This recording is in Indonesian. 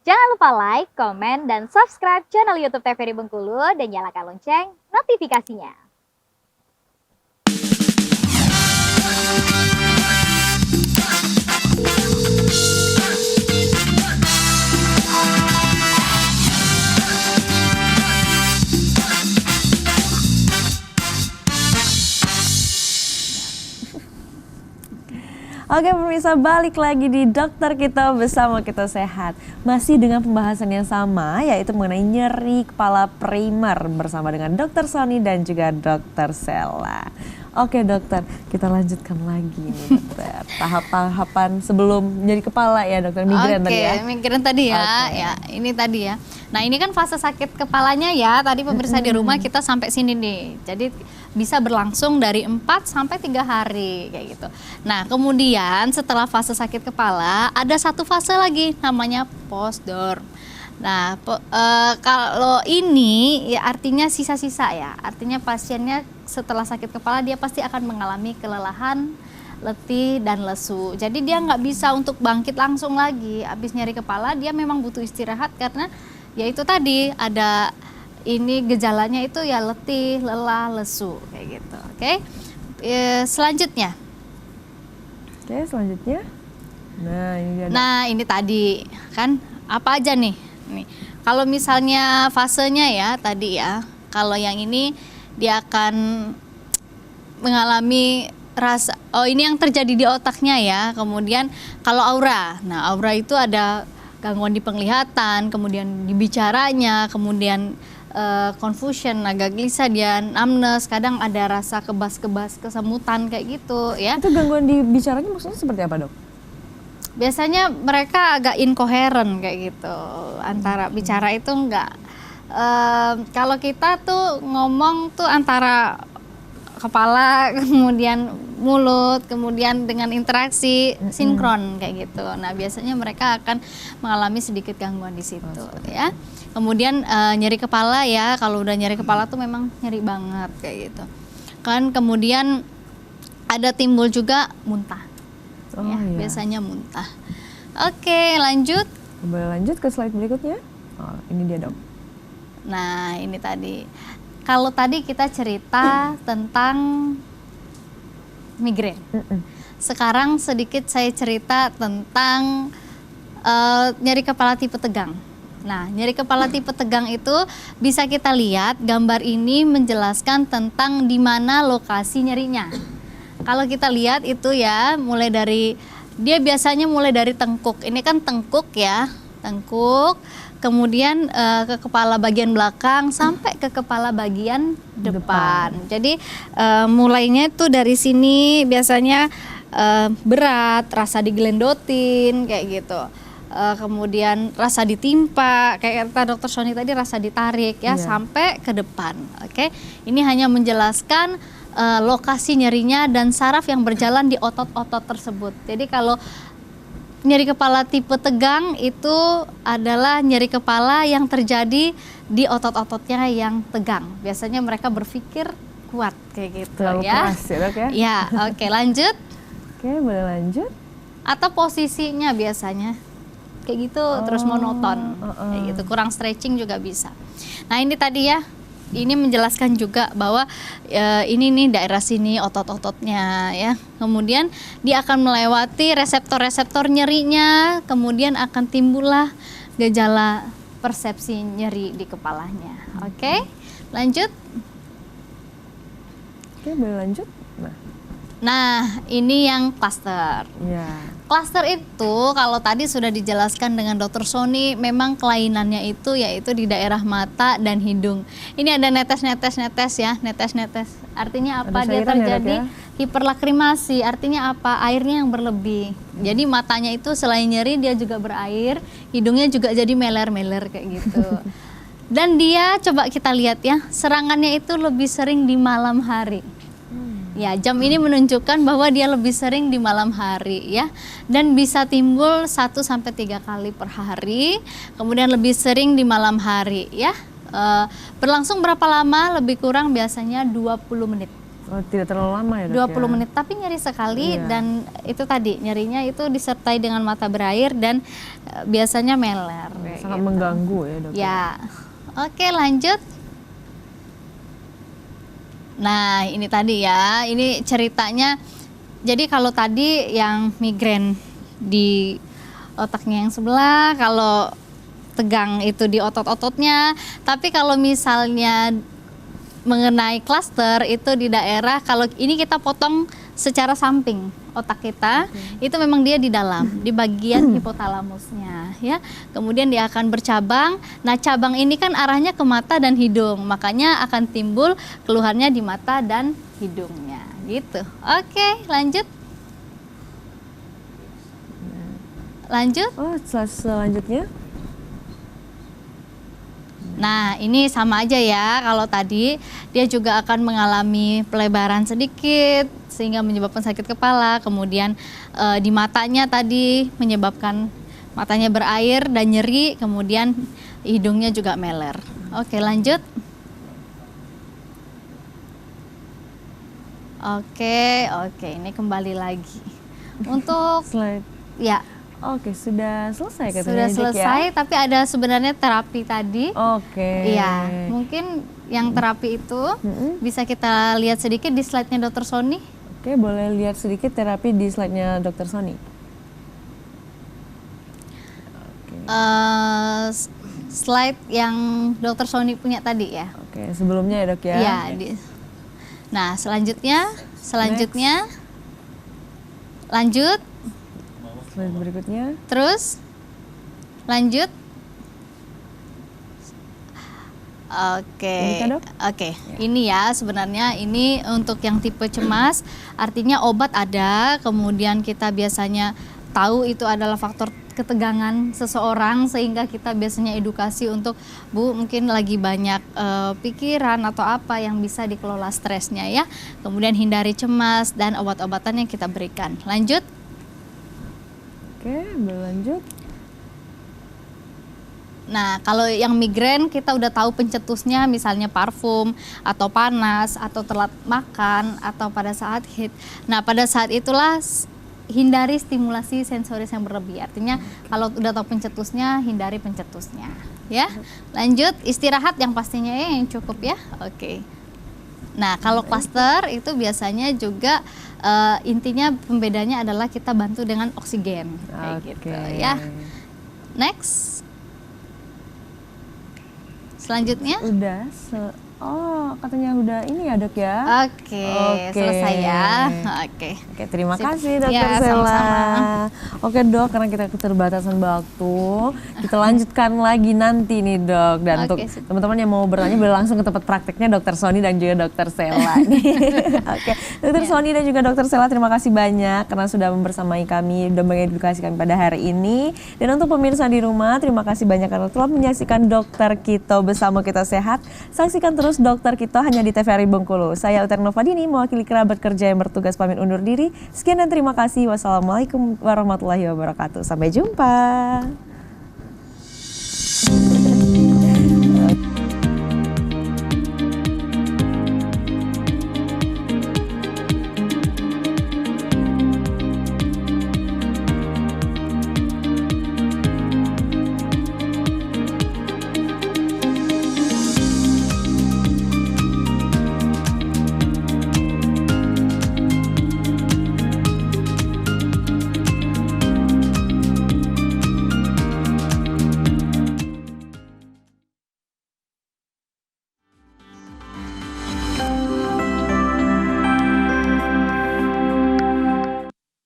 Jangan lupa like, komen, dan subscribe channel YouTube TVRI Bengkulu dan nyalakan lonceng notifikasinya. Oke pemirsa, balik lagi di Dokter Kita Bersama Kita Sehat. Masih dengan pembahasan yang sama, yaitu mengenai nyeri kepala primer bersama dengan Dokter Sony dan juga Dokter Sela. Oke dokter, kita lanjutkan lagi nih dokter. Tahap-tahapan sebelum nyeri kepala ya dokter, migren tadi ya? Oke, migren tadi ya, ya ini tadi ya. Nah ini kan fase sakit kepalanya ya, tadi pemirsa di rumah kita sampai sini nih. Jadi bisa berlangsung dari 4 sampai 3 hari kayak gitu. Nah kemudian setelah fase sakit kepala, ada satu fase lagi namanya postdor. Nah kalau ini ya artinya sisa-sisa ya, artinya pasiennya setelah sakit kepala dia pasti akan mengalami kelelahan, letih dan lesu. Jadi dia nggak bisa untuk bangkit langsung lagi. Habis nyeri kepala dia memang butuh istirahat karena ya itu tadi ada ini gejalanya itu ya letih, lelah, lesu kayak gitu. Oke. Selanjutnya. Oke, selanjutnya. Nah, ini dia. Nah, ini tadi kan apa aja nih? Nih. Kalau misalnya fasenya ya tadi ya. Kalau yang ini dia akan mengalami rasa, oh ini yang terjadi di otaknya ya. Kemudian kalau aura, nah aura itu ada gangguan di penglihatan, kemudian di bicaranya, kemudian confusion, agak gelisah dia, numbness, kadang ada rasa kebas-kebas, kesemutan kayak gitu ya. Itu gangguan di bicaranya maksudnya seperti apa dok? Biasanya mereka agak incoherent kayak gitu, antara bicara itu enggak. Kalau kita tuh ngomong tuh antara kepala, kemudian mulut, kemudian dengan interaksi sinkron kayak gitu. Nah biasanya mereka akan mengalami sedikit gangguan di situ ya. Kemudian nyeri kepala ya, kalau udah nyeri kepala tuh memang nyeri banget kayak gitu. Kan kemudian ada timbul juga muntah. Oh, Ya, iya. biasanya muntah. Oke, lanjut. Boleh lanjut ke slide berikutnya? Oh, ini dia dok. Nah, ini tadi. Kalau tadi kita cerita tentang migren. Sekarang sedikit saya cerita tentang nyeri kepala tipe tegang. Nah, nyeri kepala tipe tegang itu bisa kita lihat gambar ini menjelaskan tentang di mana lokasi nyerinya. Kalau kita lihat itu ya, mulai dari dia biasanya mulai dari tengkuk. Ini kan tengkuk ya, tengkuk. Kemudian ke kepala bagian belakang sampai ke kepala bagian depan. Jadi mulainya itu dari sini biasanya berat, rasa digelendotin kayak gitu. Kemudian rasa ditimpa, kayak kata Dokter Sony tadi rasa ditarik ya, sampai ke depan. Oke, ini hanya menjelaskan lokasi nyerinya dan saraf yang berjalan di otot-otot tersebut. Jadi kalau nyeri kepala tipe tegang itu adalah nyeri kepala yang terjadi di otot-ototnya yang tegang. Biasanya mereka berpikir kuat kayak gitu. Terlalu ya. keras ya dok ya? Ya, oke lanjut. Oke, boleh lanjut. Atau posisinya biasanya kayak gitu terus monoton, kayak gitu, kurang stretching juga bisa. Nah ini tadi ya, ini menjelaskan juga bahwa ini nih daerah sini otot-ototnya ya. Kemudian dia akan melewati reseptor-reseptor nyerinya, kemudian akan timbullah gejala persepsi nyeri di kepalanya. Oke, lanjut. Oke, boleh lanjut. Nah, ini yang cluster. Ya. Cluster itu kalau tadi sudah dijelaskan dengan Dokter Sony, memang kelainannya itu yaitu di daerah mata dan hidung. Ini ada netes-netes ya, netes-netes. Artinya apa? Dia terjadi hiperlakrimasi. Artinya apa? Airnya yang berlebih. Jadi matanya itu selain nyeri dia juga berair, hidungnya juga jadi meler-meler kayak gitu. Dan dia coba kita lihat ya, serangannya itu lebih sering di malam hari. Ya, jam ini menunjukkan bahwa dia lebih sering di malam hari ya, dan bisa timbul 1 sampai 3 kali per hari. Kemudian lebih sering di malam hari ya. Berlangsung berapa lama? Lebih kurang biasanya 20 menit. Oh, tidak terlalu lama ya, Dok? 20 menit, tapi nyeri sekali. Iya. Dan itu tadi nyerinya itu disertai dengan mata berair dan biasanya meler. kayak Sangat gitu. mengganggu ya, Dok? Ya, oke lanjut. Nah ini tadi ya, ini ceritanya. Jadi kalau tadi yang migrain di otaknya yang sebelah, kalau tegang itu di otot-ototnya. Tapi kalau misalnya mengenai klaster itu di daerah, kalau ini kita potong secara samping otak kita, itu memang dia di dalam, di bagian hipotalamusnya ya. Kemudian dia akan bercabang. Nah, cabang ini kan arahnya ke mata dan hidung, makanya akan timbul keluhannya di mata dan hidungnya gitu. Oke, lanjut. Lanjut. Oh, selanjutnya? Nah, ini sama aja ya. Kalau tadi dia juga akan mengalami pelebaran sedikit sehingga menyebabkan sakit kepala. Kemudian di matanya tadi menyebabkan matanya berair dan nyeri. Kemudian hidungnya juga meler. Oke, lanjut. Oke, ini kembali lagi. Untuk Slide. ya Oke, sudah selesai katanya, sudah Dok, selesai, ya? tapi ada sebenarnya terapi tadi. Oke. Iya, mungkin yang terapi itu bisa kita lihat sedikit di slide-nya Dr. Sony. Oke, boleh lihat sedikit terapi di slide-nya Dr. Sony. Slide yang Dr. Sony punya tadi ya. Oke, sebelumnya ya, Dok, ya? Iya. Nah, selanjutnya, lanjut, Slide berikutnya. terus, lanjut. Oke, Ini kah, Dok? oke. Ini ya sebenarnya ini untuk yang tipe cemas, artinya obat ada, kemudian kita biasanya tahu itu adalah faktor ketegangan seseorang sehingga kita biasanya edukasi untuk Bu mungkin lagi banyak pikiran atau apa yang bisa dikelola stresnya ya. Kemudian hindari cemas dan obat-obatan yang kita berikan. Lanjut. Oke, berlanjut. Nah, kalau yang migrain kita udah tahu pencetusnya misalnya parfum atau panas atau telat makan atau pada saat heat. Nah, pada saat itulah hindari stimulasi sensoris yang berlebih. Artinya kalau udah tahu pencetusnya, hindari pencetusnya, ya. Lanjut, istirahat yang pastinya ya yang cukup ya. Oke. Nah, kalau klaster itu biasanya juga intinya pembedanya adalah kita bantu dengan oksigen kayak gitu ya. Next. Selanjutnya. Udah. Oh, katanya udah ini ya, Dok, ya? Oke, selesai ya. Oke. Oke, terima Sip. kasih Dr. Ya, Sela. sama-sama. Oke, Dok, karena kita keterbatasan waktu, kita lanjutkan lagi nanti nih, Dok. Dan Oke, untuk sip. teman-teman yang mau bertanya boleh langsung ke tempat prakteknya Dr. Sony dan juga Dr. Sela. Oke, Dr. Sony dan juga Dr. Sela, terima kasih banyak karena sudah membersamai kami dan mengedukasi kami pada hari ini. Dan untuk pemirsa di rumah, terima kasih banyak karena telah menyaksikan Dokter Kito Bersama Kita Sehat. Saksikan terus Dokter Kito hanya di TVRI Bengkulu. Saya Uter Novadini, mewakili kerabat kerja yang bertugas pamit undur diri. Sekian dan terima kasih. Wassalamualaikum warahmatullahi wabarakatuh. Sampai jumpa.